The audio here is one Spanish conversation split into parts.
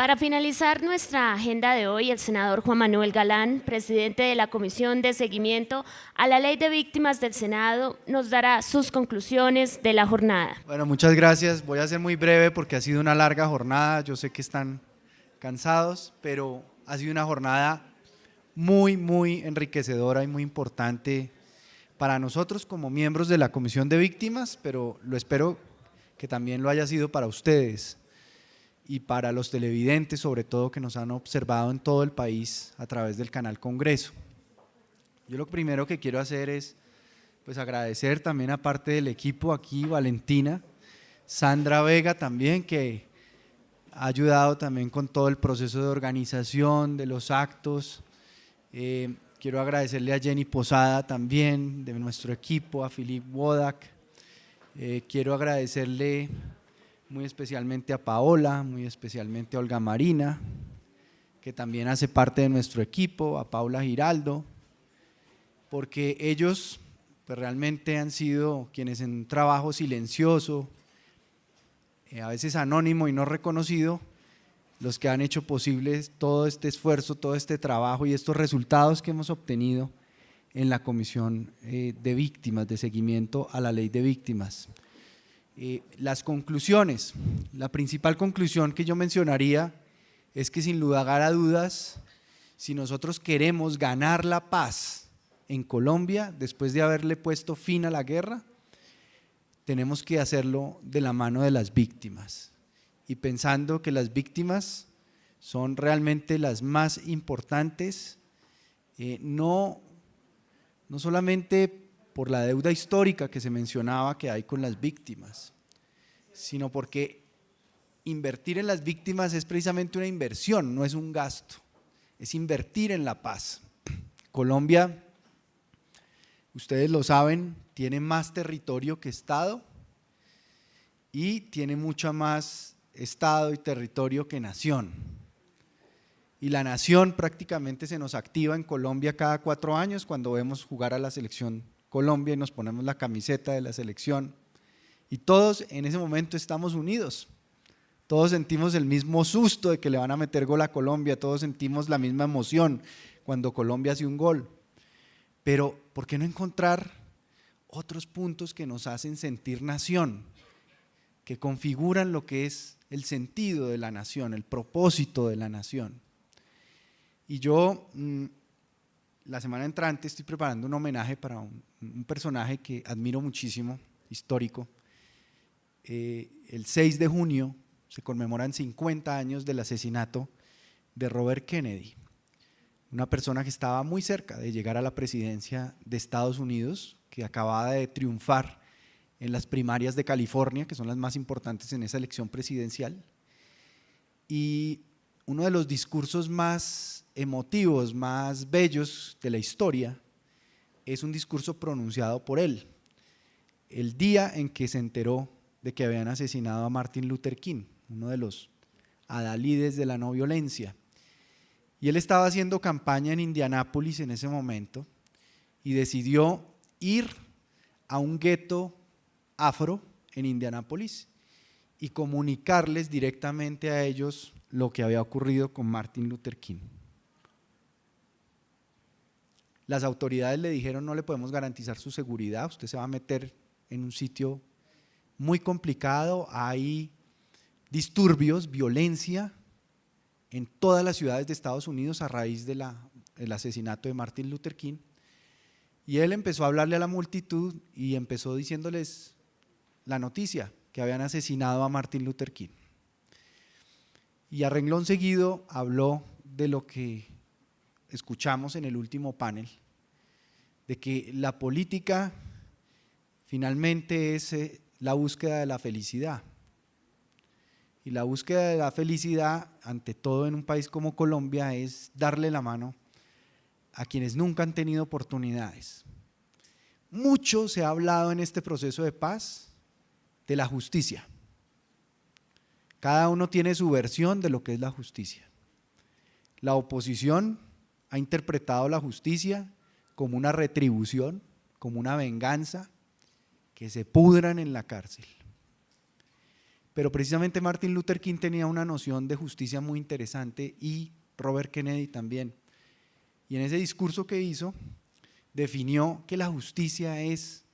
Para finalizar nuestra agenda de hoy, el senador Juan Manuel Galán, presidente de la Comisión de Seguimiento a la Ley de Víctimas del Senado, nos dará sus conclusiones de la jornada. Bueno, muchas gracias. Voy a ser muy breve porque ha sido una larga jornada. Yo sé que están cansados, pero ha sido una jornada muy enriquecedora y muy importante para nosotros como miembros de la Comisión de Víctimas, pero lo espero que también lo haya sido para ustedes y para los televidentes, sobre todo, que nos han observado en todo el país a través del canal Congreso. Yo lo primero que quiero hacer es agradecer también, aparte del equipo aquí, Valentina, Sandra Vega también, que ha ayudado también con todo el proceso de organización de los actos. Quiero agradecerle a Jenny Posada también, de nuestro equipo, a Philip Wodak. Quiero agradecerle muy especialmente a Paola, muy especialmente a Olga Marina, que también hace parte de nuestro equipo, a Paula Giraldo, porque ellos realmente han sido quienes en un trabajo silencioso, a veces anónimo y no reconocido, los que han hecho posible todo este esfuerzo, todo este trabajo y estos resultados que hemos obtenido en la Comisión de Víctimas, de seguimiento a la Ley de Víctimas. Las conclusiones, la principal conclusión que yo mencionaría es que sin lugar a dudas, si nosotros queremos ganar la paz en Colombia, después de haberle puesto fin a la guerra, tenemos que hacerlo de la mano de las víctimas y pensando que las víctimas son realmente las más importantes, no solamente por la deuda histórica que se mencionaba que hay con las víctimas, sino porque invertir en las víctimas es precisamente una inversión, no es un gasto, es invertir en la paz. Colombia, ustedes lo saben, tiene más territorio que Estado y tiene mucho más Estado y territorio que nación. Y la nación prácticamente se nos activa en Colombia cada 4 años cuando vemos jugar a la selección Colombia y nos ponemos la camiseta de la selección y todos en ese momento estamos unidos, todos sentimos el mismo susto de que le van a meter gol a Colombia, todos sentimos la misma emoción cuando Colombia hace un gol, pero ¿por qué no encontrar otros puntos que nos hacen sentir nación, que configuran lo que es el sentido de la nación, el propósito de la nación? Y yo la semana entrante estoy preparando un homenaje para un personaje que admiro muchísimo, histórico. El 6 de junio se conmemoran 50 años del asesinato de Robert Kennedy, una persona que estaba muy cerca de llegar a la presidencia de Estados Unidos, que acababa de triunfar en las primarias de California, que son las más importantes en esa elección presidencial, y uno de los discursos más emotivos, más bellos de la historia es un discurso pronunciado por él, el día en que se enteró de que habían asesinado a Martin Luther King, uno de los adalides de la no violencia. Y él estaba haciendo campaña en Indianápolis en ese momento y decidió ir a un gueto afro en Indianápolis y comunicarles directamente a ellos lo que había ocurrido con Martin Luther King. Las autoridades le dijeron: no le podemos garantizar su seguridad, usted se va a meter en un sitio muy complicado, hay disturbios, violencia en todas las ciudades de Estados Unidos a raíz del asesinato de Martin Luther King. Y él empezó a hablarle a la multitud y empezó diciéndoles la noticia, que habían asesinado a Martin Luther King. Y a renglón seguido habló de lo que escuchamos en el último panel, de que la política finalmente es la búsqueda de la felicidad. Y la búsqueda de la felicidad, ante todo en un país como Colombia, es darle la mano a quienes nunca han tenido oportunidades. Mucho se ha hablado en este proceso de paz de la justicia. Cada uno tiene su versión de lo que es la justicia. La oposición ha interpretado la justicia como una retribución, como una venganza, que se pudran en la cárcel. pero precisamente Martin Luther King tenía una noción de justicia muy interesante y Robert Kennedy también. Y en ese discurso que hizo, definió que la justicia es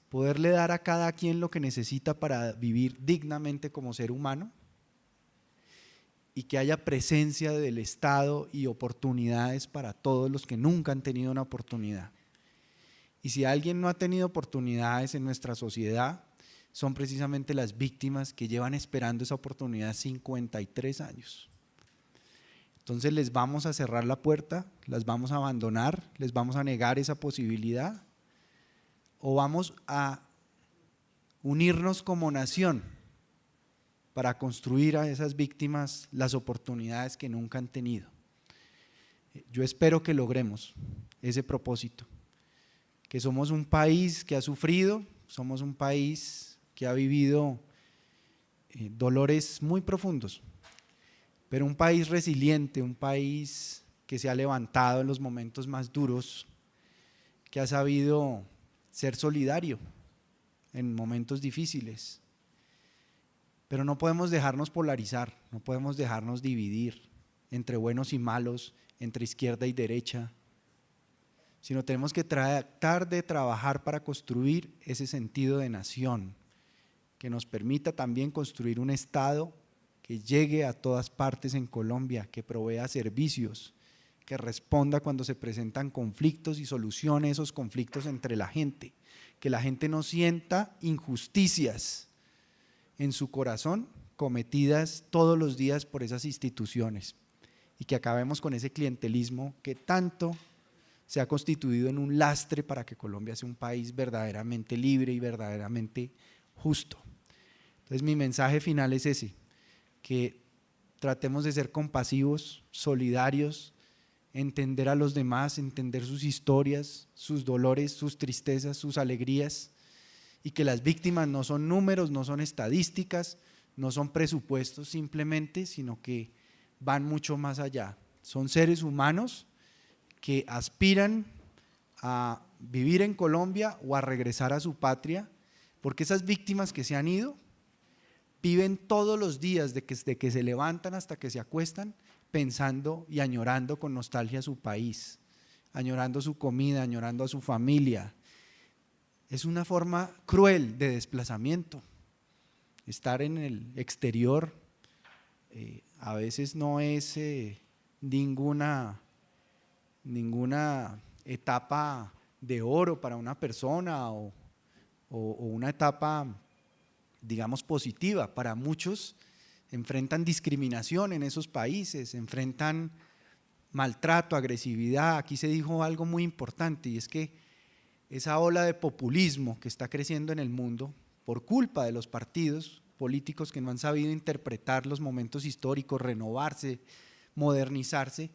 poderle dar a cada quien lo que necesita para vivir dignamente como ser humano y que haya presencia del Estado y oportunidades para todos los que nunca han tenido una oportunidad. Y si alguien no ha tenido oportunidades en nuestra sociedad, son precisamente las víctimas que llevan esperando esa oportunidad 53 años. Entonces les vamos a cerrar la puerta, las vamos a abandonar, les vamos a negar esa posibilidad, o vamos a unirnos como nación para construir a esas víctimas las oportunidades que nunca han tenido. Yo espero que logremos ese propósito, que somos un país que ha sufrido, somos un país que ha vivido dolores muy profundos, pero un país resiliente, un país que se ha levantado en los momentos más duros, que ha sabido ser solidario en momentos difíciles. Pero no podemos dejarnos polarizar, no podemos dejarnos dividir entre buenos y malos, entre izquierda y derecha, sino tenemos que tratar de trabajar para construir ese sentido de nación, que nos permita también construir un Estado que llegue a todas partes en Colombia, que provea servicios, que responda cuando se presentan conflictos y solucione esos conflictos entre la gente, que la gente no sienta injusticias en su corazón cometidas todos los días por esas instituciones y que acabemos con ese clientelismo que tanto se ha constituido en un lastre para que Colombia sea un país verdaderamente libre y verdaderamente justo. Entonces mi mensaje final es ese, que tratemos de ser compasivos, solidarios, entender a los demás, entender sus historias, sus dolores, sus tristezas, sus alegrías, y que las víctimas no son números, no son estadísticas, no son presupuestos simplemente, sino que van mucho más allá. Son seres humanos que aspiran a vivir en Colombia o a regresar a su patria, porque esas víctimas que se han ido viven todos los días desde que se levantan hasta que se acuestan pensando y añorando con nostalgia a su país, añorando su comida, añorando a su familia. Es una forma cruel de desplazamiento. Estar en el exterior a veces no es ninguna etapa de oro para una persona o una etapa, digamos, positiva. Para muchos enfrentan discriminación en esos países, enfrentan maltrato, agresividad. Aquí se dijo algo muy importante y es que esa ola de populismo que está creciendo en el mundo por culpa de los partidos políticos que no han sabido interpretar los momentos históricos, renovarse, modernizarse,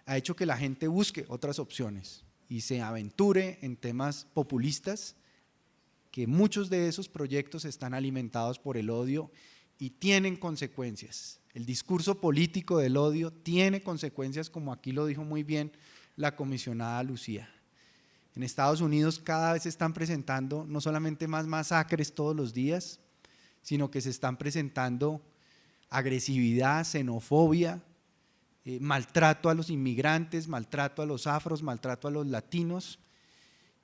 ha hecho que la gente busque otras opciones y se aventure en temas populistas, que muchos de esos proyectos están alimentados por el odio y tienen consecuencias. El discurso político del odio tiene consecuencias, como aquí lo dijo muy bien la comisionada Lucía. En Estados Unidos cada vez se están presentando no solamente más masacres todos los días, sino que se están presentando agresividad, xenofobia, maltrato a los inmigrantes, maltrato a los afros, maltrato a los latinos,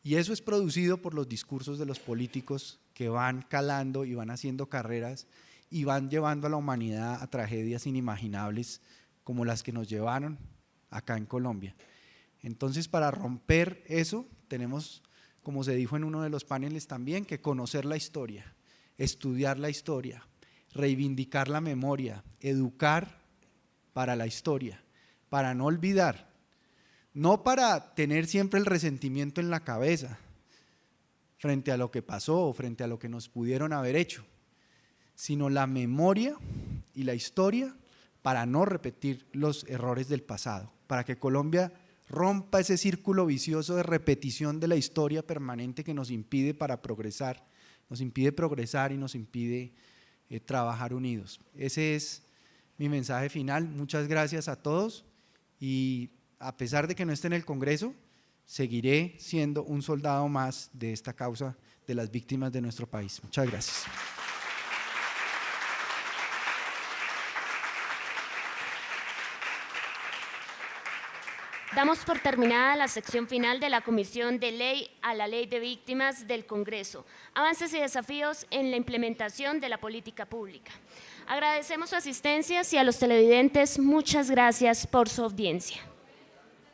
y eso es producido por los discursos de los políticos que van calando y van haciendo carreras y van llevando a la humanidad a tragedias inimaginables como las que nos llevaron acá en Colombia. Entonces, para romper eso tenemos, como se dijo en uno de los paneles también, que conocer la historia, estudiar la historia, reivindicar la memoria, educar para la historia, para no olvidar, no para tener siempre el resentimiento en la cabeza frente a lo que pasó o frente a lo que nos pudieron haber hecho, sino la memoria y la historia para no repetir los errores del pasado, para que Colombia rompa ese círculo vicioso de repetición de la historia permanente que nos impide progresar y nos impide trabajar unidos. Ese es mi mensaje final. Muchas gracias a todos y a pesar de que no esté en el Congreso, seguiré siendo un soldado más de esta causa de las víctimas de nuestro país. Muchas gracias. Damos por terminada la sección final de la Comisión de Ley a la Ley de Víctimas del Congreso, avances y desafíos en la implementación de la política pública. Agradecemos su asistencia y a los televidentes muchas gracias por su audiencia.